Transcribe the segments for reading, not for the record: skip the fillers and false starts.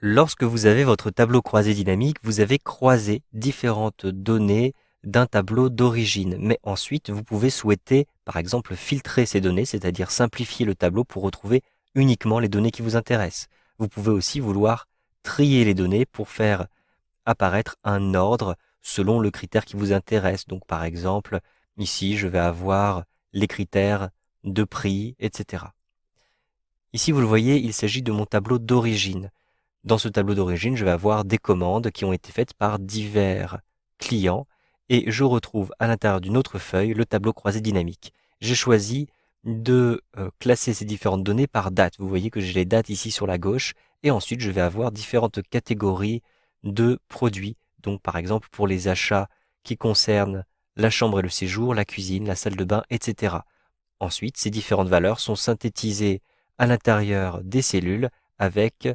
Lorsque vous avez votre tableau croisé dynamique, vous avez croisé différentes données d'un tableau d'origine. Mais ensuite, vous pouvez souhaiter, par exemple, filtrer ces données, c'est-à-dire simplifier le tableau pour retrouver uniquement les données qui vous intéressent. Vous pouvez aussi vouloir trier les données pour faire apparaître un ordre selon le critère qui vous intéresse. Donc, par exemple, ici, je vais avoir les critères de prix, etc. Ici, vous le voyez, il s'agit de mon tableau d'origine. Dans ce tableau d'origine, je vais avoir des commandes qui ont été faites par divers clients et je retrouve à l'intérieur d'une autre feuille le tableau croisé dynamique. J'ai choisi de classer ces différentes données par date. Vous voyez que j'ai les dates ici sur la gauche et ensuite je vais avoir différentes catégories de produits. Donc par exemple pour les achats qui concernent la chambre et le séjour, la cuisine, la salle de bain, etc. Ensuite, ces différentes valeurs sont synthétisées à l'intérieur des cellules avec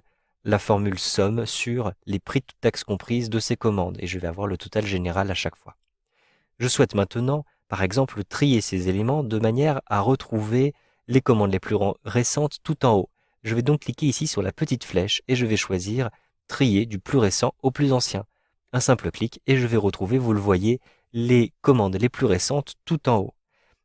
la formule somme sur les prix toutes taxes comprises de ces commandes et je vais avoir le total général à chaque fois. Je souhaite maintenant, par exemple, trier ces éléments de manière à retrouver les commandes les plus récentes tout en haut. Je vais donc cliquer ici sur la petite flèche et je vais choisir trier du plus récent au plus ancien. Un simple clic et je vais retrouver, vous le voyez, les commandes les plus récentes tout en haut.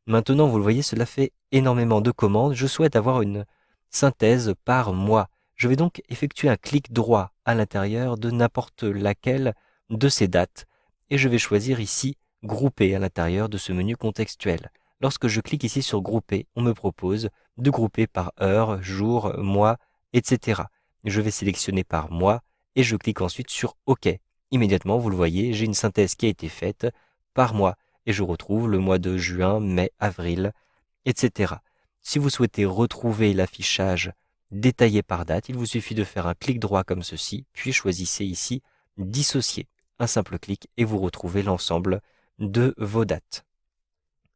Maintenant, vous le voyez, cela fait énormément de commandes. Je souhaite avoir une synthèse par mois. Je vais donc effectuer un clic droit à l'intérieur de n'importe laquelle de ces dates et je vais choisir ici Grouper à l'intérieur de ce menu contextuel. Lorsque je clique ici sur Grouper, on me propose de grouper par heure, jour, mois, etc. Je vais sélectionner par mois et je clique ensuite sur OK. Immédiatement, vous le voyez, j'ai une synthèse qui a été faite par mois et je retrouve le mois de juin, mai, avril, etc. Si vous souhaitez retrouver l'affichage détaillé par date, il vous suffit de faire un clic droit comme ceci, puis choisissez ici Dissocier. Un simple clic et vous retrouvez l'ensemble de vos dates.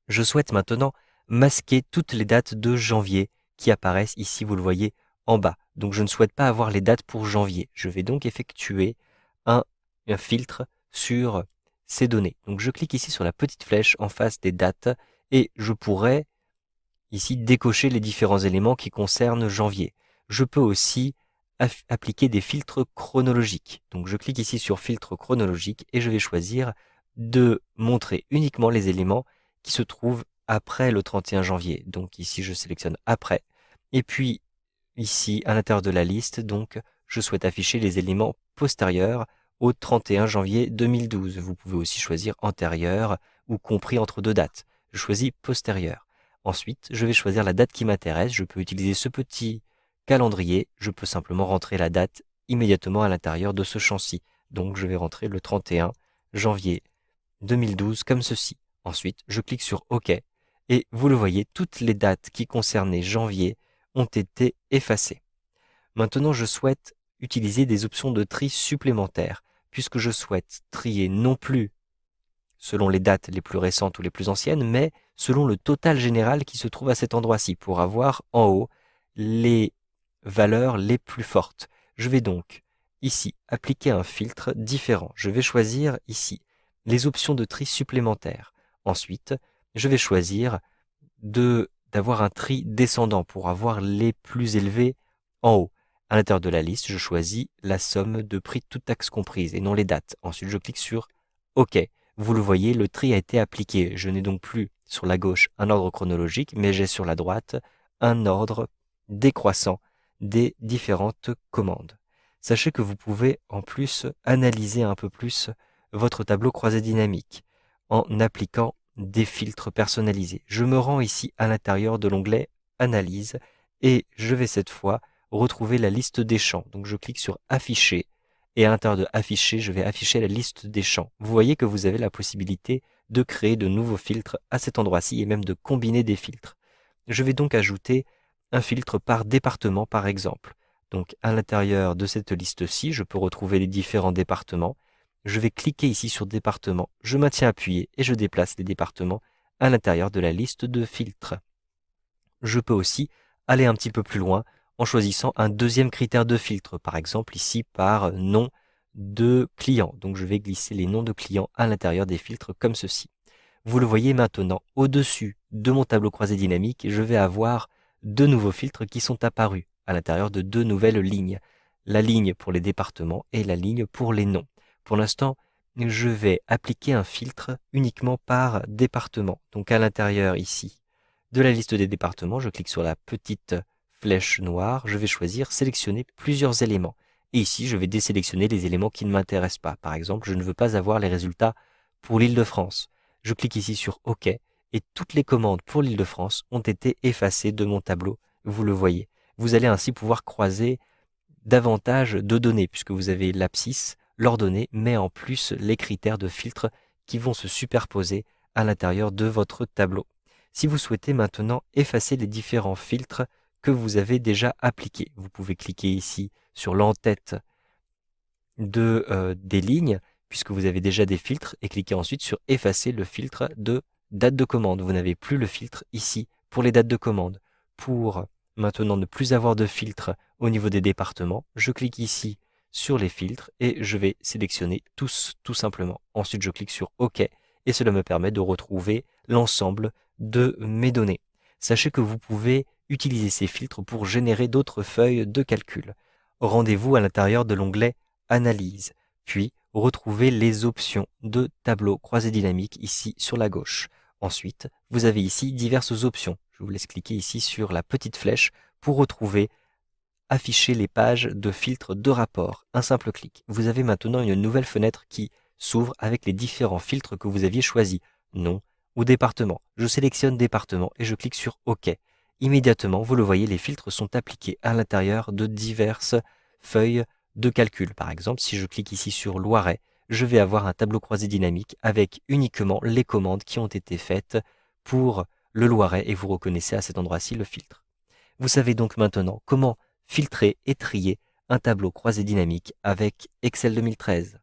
Je souhaite maintenant masquer toutes les dates de janvier qui apparaissent ici, vous le voyez, en bas. Donc je ne souhaite pas avoir les dates pour janvier. Je vais donc effectuer un filtre sur ces données. Donc je clique ici sur la petite flèche en face des dates et je pourrais ici décocher les différents éléments qui concernent janvier. Je peux aussi appliquer des filtres chronologiques. Donc je clique ici sur filtre chronologique et je vais choisir de montrer uniquement les éléments qui se trouvent après le 31 janvier. Donc ici je sélectionne après. Et puis ici à l'intérieur de la liste, donc je souhaite afficher les éléments postérieurs au 31 janvier 2012. Vous pouvez aussi choisir antérieur ou compris entre deux dates. Je choisis postérieur. Ensuite, je vais choisir la date qui m'intéresse. Je peux utiliser ce petit calendrier. Je peux simplement rentrer la date immédiatement à l'intérieur de ce champ-ci. Donc, je vais rentrer le 31 janvier 2012 comme ceci. Ensuite, je clique sur OK. Et vous le voyez, toutes les dates qui concernaient janvier ont été effacées. Maintenant, je souhaite utiliser des options de tri supplémentaires, puisque je souhaite trier non plus selon les dates les plus récentes ou les plus anciennes, mais selon le total général qui se trouve à cet endroit-ci, pour avoir en haut les valeurs les plus fortes. Je vais donc ici appliquer un filtre différent. Je vais choisir ici les options de tri supplémentaires. Ensuite, je vais choisir d'avoir un tri descendant pour avoir les plus élevés en haut. À l'intérieur de la liste, je choisis la somme de prix toutes taxes comprises et non les dates. Ensuite, je clique sur OK. Vous le voyez, le tri a été appliqué. Je n'ai donc plus sur la gauche un ordre chronologique, mais j'ai sur la droite un ordre décroissant des différentes commandes. Sachez que vous pouvez en plus analyser un peu plus votre tableau croisé dynamique en appliquant des filtres personnalisés. Je me rends ici à l'intérieur de l'onglet Analyse et je vais cette fois retrouver la liste des champs. Donc je clique sur Afficher et à l'intérieur de Afficher, je vais afficher la liste des champs. Vous voyez que vous avez la possibilité de créer de nouveaux filtres à cet endroit-ci et même de combiner des filtres. Je vais donc ajouter un filtre par département par exemple. Donc à l'intérieur de cette liste-ci, je peux retrouver les différents départements. Je vais cliquer ici sur département, je maintiens appuyé et je déplace les départements à l'intérieur de la liste de filtres. Je peux aussi aller un petit peu plus loin en choisissant un deuxième critère de filtre, par exemple ici par nom de client. Donc je vais glisser les noms de clients à l'intérieur des filtres comme ceci. Vous le voyez maintenant, au-dessus de mon tableau croisé dynamique, je vais avoir deux nouveaux filtres qui sont apparus à l'intérieur de deux nouvelles lignes. la ligne pour les départements et la ligne pour les noms. Pour l'instant, je vais appliquer un filtre uniquement par département. Donc à l'intérieur ici de la liste des départements, je clique sur la petite flèche noire, je vais choisir sélectionner plusieurs éléments. Et ici, je vais désélectionner les éléments qui ne m'intéressent pas. Par exemple, je ne veux pas avoir les résultats pour l'Île-de-France. Je clique ici sur OK et toutes les commandes pour l'Île-de-France ont été effacées de mon tableau. Vous le voyez. Vous allez ainsi pouvoir croiser davantage de données puisque vous avez l'abscisse, l'ordonnée, mais en plus les critères de filtre qui vont se superposer à l'intérieur de votre tableau. Si vous souhaitez maintenant effacer les différents filtres que vous avez déjà appliqués, vous pouvez cliquer ici sur l'en-tête des lignes puisque vous avez déjà des filtres et cliquez ensuite sur effacer le filtre de date de commande. Vous n'avez plus le filtre ici pour les dates de commande. Pour maintenant ne plus avoir de filtre au niveau des départements, je clique ici sur les filtres et je vais sélectionner tous tout simplement. Ensuite, je clique sur OK et cela me permet de retrouver l'ensemble de mes données. Sachez que vous pouvez utiliser ces filtres pour générer d'autres feuilles de calcul. Rendez-vous à l'intérieur de l'onglet Analyse, puis retrouvez les options de tableau croisé dynamique ici sur la gauche. Ensuite, vous avez ici diverses options. Je vous laisse cliquer ici sur la petite flèche pour retrouver afficher les pages de filtres de rapport. Un simple clic. Vous avez maintenant une nouvelle fenêtre qui s'ouvre avec les différents filtres que vous aviez choisis. Nom ou département. Je sélectionne département et je clique sur OK. Immédiatement, vous le voyez, les filtres sont appliqués à l'intérieur de diverses feuilles de calcul. Par exemple, si je clique ici sur Loiret, je vais avoir un tableau croisé dynamique avec uniquement les commandes qui ont été faites pour le Loiret et vous reconnaissez à cet endroit-ci le filtre. Vous savez donc maintenant comment filtrer et trier un tableau croisé dynamique avec Excel 2013.